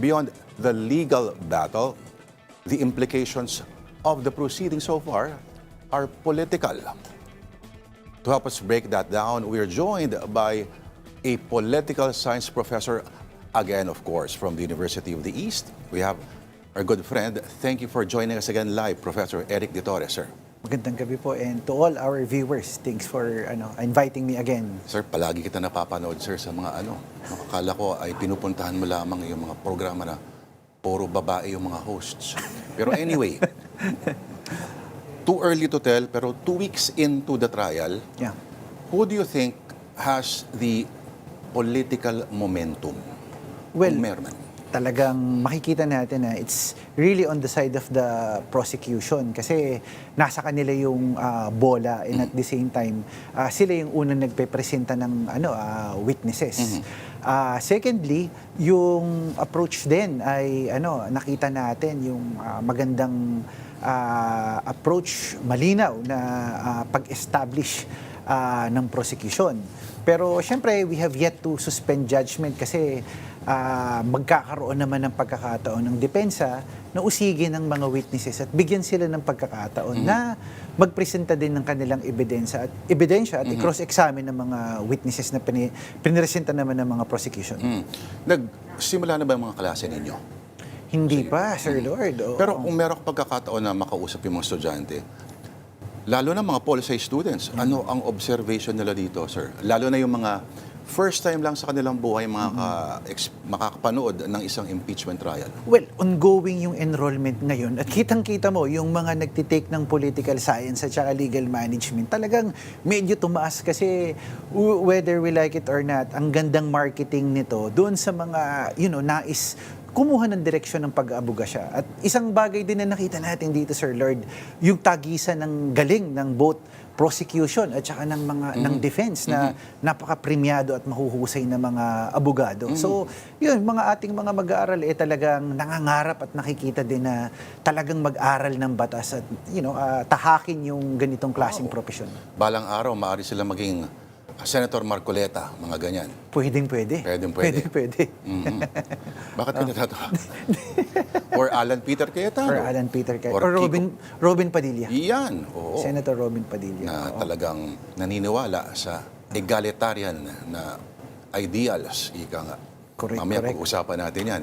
beyond the legal battle, the implications of the proceedings so far are political. To help us break that down, we are joined by a political science professor, again, of course, from the University of the East. We have our good friend. Thank you for joining us again live, Professor Eric De Torres, sir. Magandang gabi po, and to all our viewers, thanks for inviting me again. Sir, palagi kita napapanood, sir, sa mga akala ko ay pinupuntahan mo lamang yung mga programa na puro babae yung mga hosts. Pero anyway, too early to tell, pero 2 weeks into the trial, Yeah. who do you think has the political momentum? Well, Kung meron man. talagang makikita natin na it's really on the side of the prosecution kasi nasa kanila yung bola, and at the same time sila yung unang nagpepresenta ng witnesses. Secondly, yung approach din ay nakita natin yung magandang approach, malinaw na pag-establish ng prosecution. Pero syempre, we have yet to suspend judgment kasi magkakaroon naman ng pagkakataon ng depensa na usigin ng mga witnesses at bigyan sila ng pagkakataon na magpresenta din ng kanilang ebidensya at i-cross-examine ng mga witnesses na piniresenta naman ng mga prosecution. Nagsimula na ba yung mga klase ninyo? Hindi pa, Sir Lord. Oo. Pero kung meron pagkakataon na makausap yung mga estudyante, lalo na mga poli-sci students, ano ang observation nila dito, sir? Lalo na yung mga first time lang sa kanilang buhay makakapanood ng isang impeachment trial. Well, ongoing yung enrollment ngayon at kitang-kita mo yung mga nagtitake ng political science at saka legal management. Talagang medyo tumaas kasi whether we like it or not, ang gandang marketing nito doon sa mga, nais kumuha ng direksyon ng pag-aabogasya. At isang bagay din na nakita natin dito, Sir Lord, yung tagisan ng galing ng both prosecution at saka ng mga ng defense na napaka-premiado at mahuhusay na mga abogado. So, yun, mga ating mga mag-aaral talagang nangangarap at nakikita din na talagang mag-aral ng batas at tahakin yung ganitong klaseng profesyon. Balang araw, maaari sila maging Senator Marcoleta, mga ganyan. Pwedeng-pwede. Pwedeng-pwede. Bakit ka natatawa? Or Alan Peter Cayetano. Or Alan Peter Cayetano. Or Or Robin Padilla. Iyan, oo. Senator Robin Padilla. Na talagang naniniwala sa egalitarian na ideals. Ika nga. Correct, Mamaya correct. pag-usapan natin yan.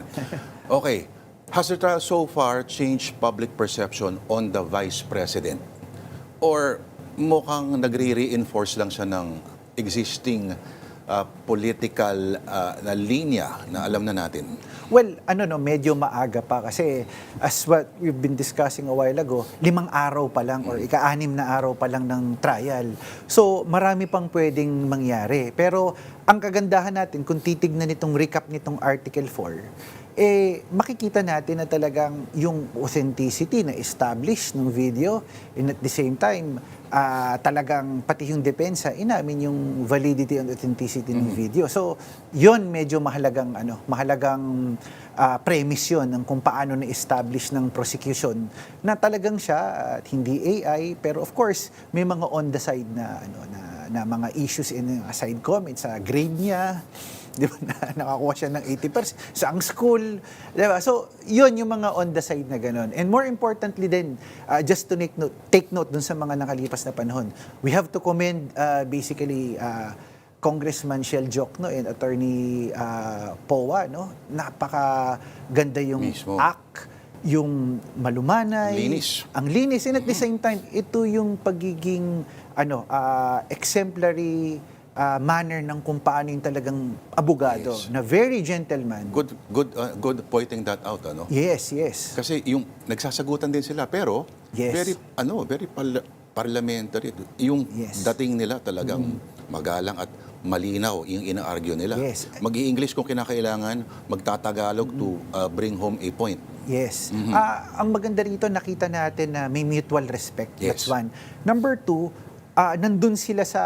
Okay. Has the trial so far changed public perception on the Vice President? Or mukhang nagre-reinforce lang siya ng existing political na linya na alam na natin? Well, medyo maaga pa kasi as what we've been discussing a while ago, 5 araw pa lang or ika-6 na araw pa lang ng trial. So, marami pang pwedeng mangyari. Pero ang kagandahan natin, kung titignan itong recap nitong Article 4, makikita natin na talagang yung authenticity na established ng video, and at the same time, talagang pati yung depensa, inamin yung validity and authenticity ng video. So, yon medyo mahalagang premise yun ng kung paano na-establish ng prosecution na talagang siya at hindi AI, pero of course, may mga on the side na mga issues in side comments sa grade niya. Di ba, nakakuha siya ng 80% sa ang school. Di ba? So, yun yung mga on the side na gano'n. And more importantly din, just to take note dun sa mga nakalipas na panahon, we have to commend basically Congressman Shell Jokno and Attorney Powa. Napakaganda yung Mismo. act, yung malumanay. Linis. Ang linis. And at the same time, ito yung pagiging exemplary manner ng kung paano yung talagang abogado, Yes. na very gentleman. Good pointing that out, ano? Yes. Kasi yung nagsasagutan din sila, pero Yes. very parliamentary. Yung Yes. dating nila talagang magalang at malinaw yung ina-argue nila. Yes. Mag-i-English kung kinakailangan, magtatagalog to bring home a point. Yes. Ang maganda rito, nakita natin na may mutual respect. Yes. That's one. Number 2, nandun sila sa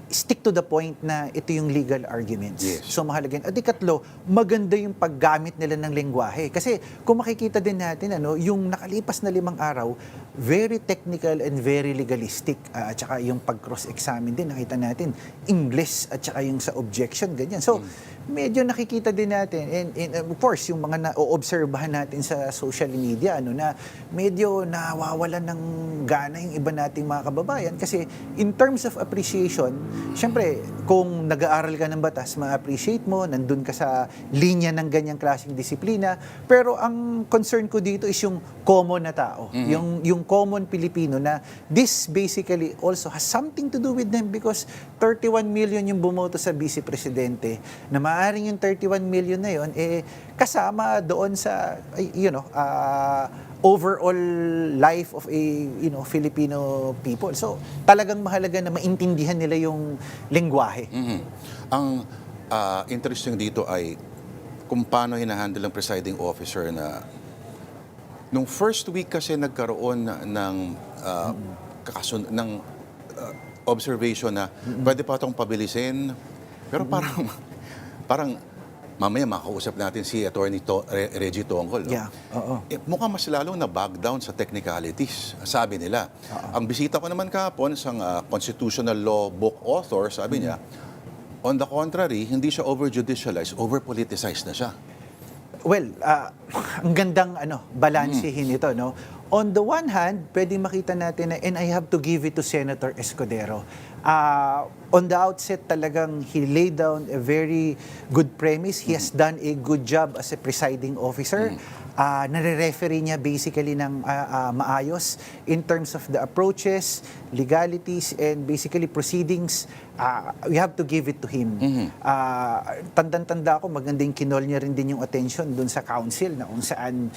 stick to the point na ito yung legal arguments. Yes. So mahalaga. At ikatlo, maganda yung paggamit nila ng lengguwahe. Kasi kung makikita din natin, yung nakalipas na 5 araw, very technical and very legalistic. At saka yung pag-cross-examine din, nakita natin, English at saka yung sa objection, ganyan. So, medyo nakikita din natin, and of course, yung mga na-oobserbahan natin sa social media, na medyo nawawalan ng gana yung iba nating mga kababayan. Kasi in terms of appreciation, syempre, kung nag-aaral ka ng batas, ma-appreciate mo, nandun ka sa linya ng ganyang klaseng disiplina. Pero ang concern ko dito is yung common na tao, yung common Pilipino, na this basically also has something to do with them because 31 million yung bumoto sa vice presidente, na maaaring yung 31 million na yun, kasama doon sa, overall life of a, Filipino people. So, talagang mahalaga na maintindihan nila yung lengguwahe. Ang interesting dito ay kung paano hinahandle ng presiding officer na nung first week kasi nagkaroon ng observation na pwede pa itong pabilisin. Pero parang mamaya makausap natin si Attorney Reggie Tongkol. No? Yeah, oo. Mukhang mas lalong na-bog down sa technicalities, sabi nila. Ang bisita ko naman kahapon sa constitutional law book author, sabi niya, on the contrary, hindi siya over-judicialized, over-politicized na siya. Well, ang gandang balansehin ito, no? On the one hand, pwedeng makita natin na, and I have to give it to Senator Escudero. On the outset, talagang he laid down a very good premise. He has done a good job as a presiding officer. Nare-referee niya basically ng maayos in terms of the approaches, legalities, and basically proceedings. We have to give it to him. Tandang-tanda ako, magandang kinol niya rin din yung attention dun sa council na kung saan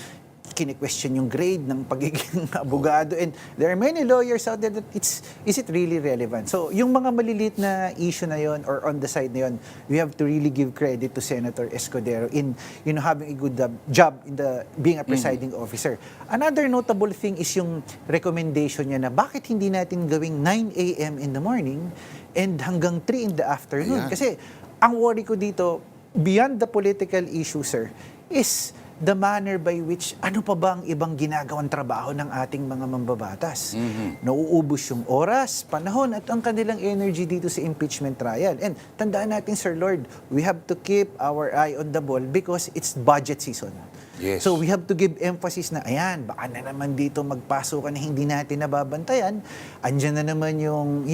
kine-question yung grade ng pagiging abogado, and there are many lawyers out there that is it really relevant? So, yung mga maliliit na issue na yon or on the side na yon, we have to really give credit to Senator Escudero in having a good job in being a presiding officer. Another notable thing is yung recommendation niya na bakit hindi natin gawing 9 a.m. in the morning and hanggang 3 in the afternoon. Ayan. Kasi ang worry ko dito, beyond the political issue, sir, is the manner by which, ano pa ba ang ibang ginagawang trabaho ng ating mga mambabatas? Nauubos yung oras, panahon, at ang kanilang energy dito sa impeachment trial. And tandaan natin, Sir Lord, we have to keep our eye on the ball because it's budget season. Yes. So we have to give emphasis na, ayan, baka na naman dito magpasukan na hindi natin nababantayan. Andyan na naman yung,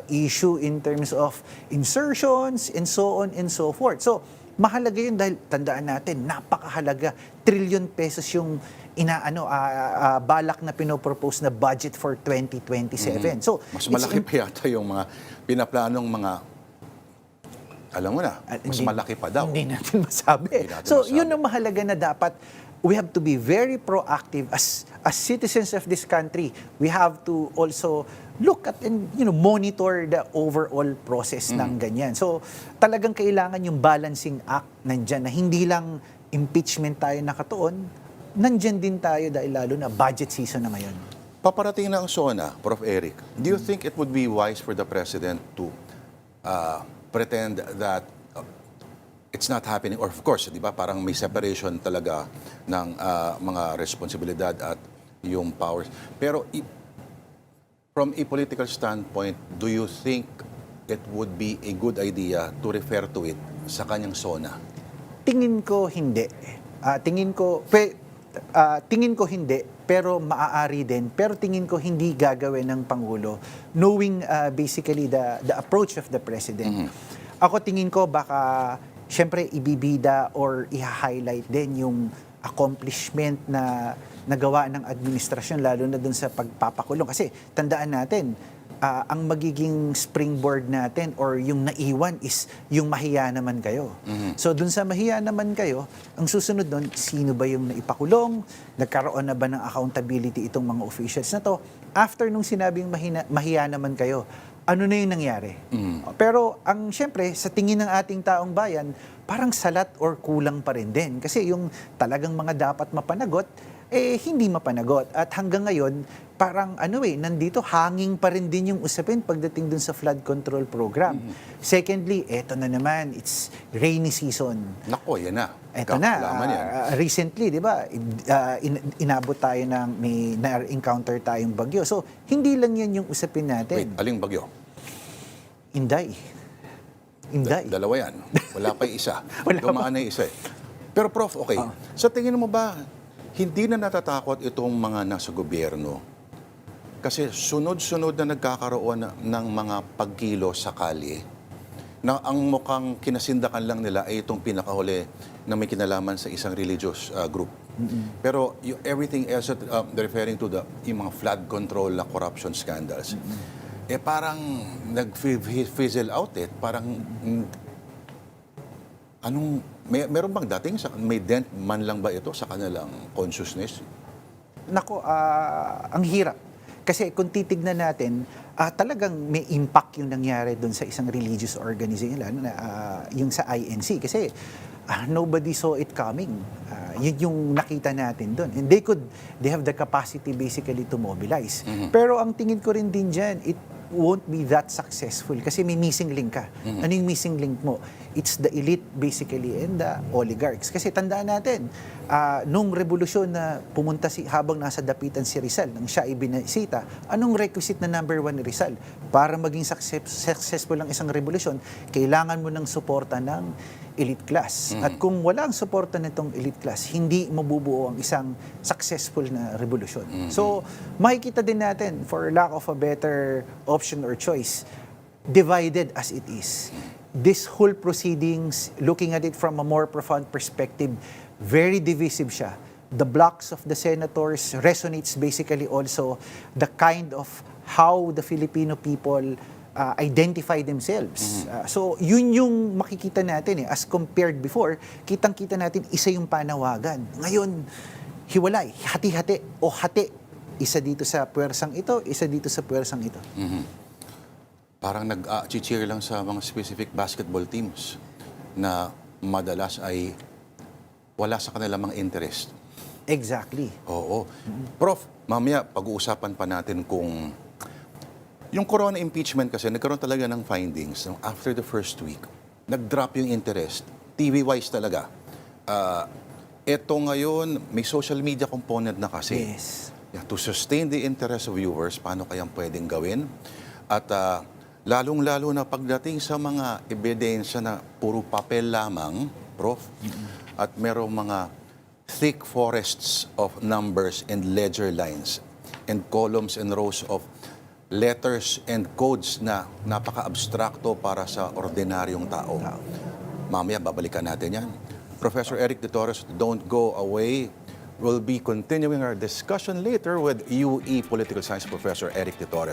issue in terms of insertions and so on and so forth. So, mahalaga yun dahil tandaan natin, napakahalaga. Trillion pesos yung balak na pinopropose na budget for 2027. So, Mas malaki pa yata yung mga pinaplanong mga, alam mo na, mas malaki pa daw. Hindi natin masabi. Hindi natin So, masabi. yun ang mahalaga na dapat we have to be very proactive as citizens of this country. We have to also look at and monitor the overall process ng ganyan. So, talagang kailangan yung balancing act nandyan na hindi lang impeachment tayo nakatuon, nandyan din tayo dahil lalo na budget season na ngayon. Paparating na ang SONA, Prof. Eric. Do you think it would be wise for the President to pretend that it's not happening? Or of course, di ba, parang may separation talaga ng mga responsibilidad at yung powers. Pero from a political standpoint, do you think it would be a good idea to refer to it sa kanyang SONA? Tingin ko hindi. Tingin ko hindi, pero maaari din. Pero tingin ko hindi gagawin ng Pangulo, knowing basically the approach of the President. Ako tingin ko baka, syempre, ibibida or i-highlight din yung accomplishment na nagawa ng administrasyon, lalo na dun sa pagpapakulong. Kasi tandaan natin, ang magiging springboard natin or yung naiwan is yung mahiya naman kayo. So dun sa mahiya naman kayo, ang susunod dun, sino ba yung naipakulong? Nagkaroon na ba ng accountability itong mga officials na to? After nung sinabing mahiya naman kayo, ano na yung nangyari? Pero syempre, sa tingin ng ating taong bayan, parang salat or kulang pa rin din. Kasi yung talagang mga dapat mapanagot, hindi mapanagot. At hanggang ngayon, parang nandito, hanging pa rin din yung usapin pagdating dun sa flood control program. Secondly, eto na naman, it's rainy season. Nako, yan na. Eto na, Kakalaman yan. recently, di ba, inabot tayo na-encounter tayong bagyo. So, hindi lang yan yung usapin natin. Wait, aling bagyo? Inday. Inday. Dalawa yan. Wala pa yung isa. Wala pa. Dumaan na yung isa eh. Pero Prof, okay. Sa tingin mo ba, hindi na natatakot itong mga nasa gobyerno? Kasi sunod-sunod na nagkakaroon ng mga pagkilo sa kalye na ang mukhang kinasindakan lang nila ay itong pinakahuli na may kinalaman sa isang religious group. Pero everything else, referring to yung mga flood control na corruption scandals, eh parang nag-fizzle out eh. Parang, meron bang dating, may dent man lang ba ito sa kanilang consciousness? Nako, ang hirap. Kasi kung titignan natin, talagang may impact yung nangyari doon sa isang religious organization, lalo na yung sa INC. Kasi nobody saw it coming. Yun yung nakita natin doon. And they have the capacity basically to mobilize. Pero ang tingin ko rin din dyan, it won't be that successful kasi may missing link ka. Ano yung missing link mo? It's the elite basically and the oligarchs. Kasi tandaan natin, nung revolusyon na pumunta habang nasa dapitan si Rizal, nang siya ibinisita, anong requisite na number 1 ni Rizal? Para maging successful ang isang revolusyon, kailangan mo ng suporta ng elite class. At kung wala ang suporta nitong elite class, hindi mabubuo ang isang successful na revolusyon. So, makikita din natin, for lack of a better option or choice, divided as it is. This whole proceedings, looking at it from a more profound perspective, very divisive siya. The blocks of the senators resonates basically also the kind of how the Filipino people identify themselves. So, yun yung makikita natin as compared before, kitang-kita natin isa yung panawagan. Ngayon, hiwalay, hati-hati o hati. Isa dito sa puwersang ito, isa dito sa puwersang ito. Parang nag-cheer lang sa mga specific basketball teams na madalas ay wala sa kanilang mga interest. Exactly. Oo. Prof, mamaya pag-uusapan pa natin kung yung corona impeachment kasi nagkaroon talaga ng findings after the first week. Nag-drop yung interest. TV-wise talaga. Ito ngayon, may social media component na kasi. Yes. To sustain the interest of viewers, paano kayang pwedeng gawin? At lalong-lalo na pagdating sa mga ebidensya na puro papel lamang, Prof, at merong mga thick forests of numbers and ledger lines and columns and rows of letters and codes na napaka-abstrakto para sa ordinaryong tao. Mamaya, babalikan natin yan. Professor Eric De Torres, don't go away. We'll be continuing our discussion later with UE Political Science Professor Eric De Torres.